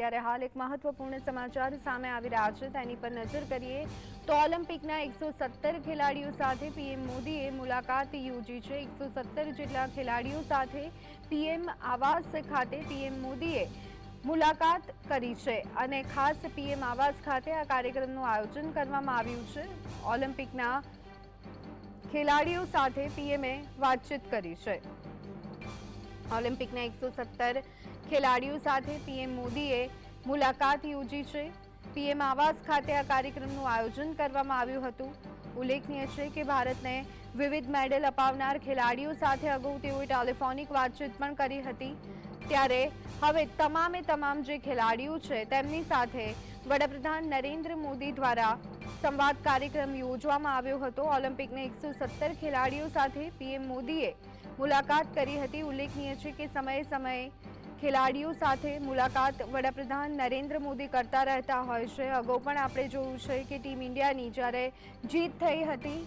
ત્યારે હાલ એક મહત્વપૂર્ણ સમાચાર સામે આવી રહ્યા છે, તેની પર નજર કરીએ તો ઓલિમ્પિકના 117 ખેલાડીઓ સાથે પીએમ મોદીએ મુલાકાત યોજી છે। 117 જેટલા ખેલાડીઓ સાથે પીએમ આવાસ ખાતે પીએમ મોદીએ મુલાકાત કરી છે અને ખાસ પીએમ આવાસ ખાતે આ કાર્યક્રમનું આયોજન કરવામાં આવ્યું છે। ઓલિમ્પિકના ખેલાડીઓ સાથે પીએમએ વાતચીત કરી છે। ઓલિમ્પિકના 117 ખેલાડીઓ સાથે પીએમ મોદીએ મુલાકાત યોજી છે। પીએમ આવાસ ખાતે આ કાર્યક્રમનું આયોજન કરવામાં આવ્યું હતું। ઉલ્લેખનીય છે કે ભારતને વિવિધ મેડલ અપાવનાર ખેલાડીઓ સાથે અગાઉ તેઓએ ટેલિફોનિક વાતચીત પણ કરી હતી, ત્યારે હવે તમામ જે ખેલાડીઓ છે તેમની સાથે વડાપ્રધાન નરેન્દ્ર મોદી દ્વારા સંવાદ કાર્યક્રમ યોજવામાં આવ્યો હતો। ઓલિમ્પિકના 117 ખેલાડીઓ સાથે પીએમ મોદીએ મુલાકાત કરી હતી। ઉલ્લેખનીય છે કે સમયે ખેલાડીઓ સાથે મુલાકાત વડાપ્રધાન નરેન્દ્ર મોદી કરતા રહેતા હોય છે। અગાઉ પણ આપણે જોયું છે કે ટીમ ઇન્ડિયાની જ્યારે જીત થઈ હતી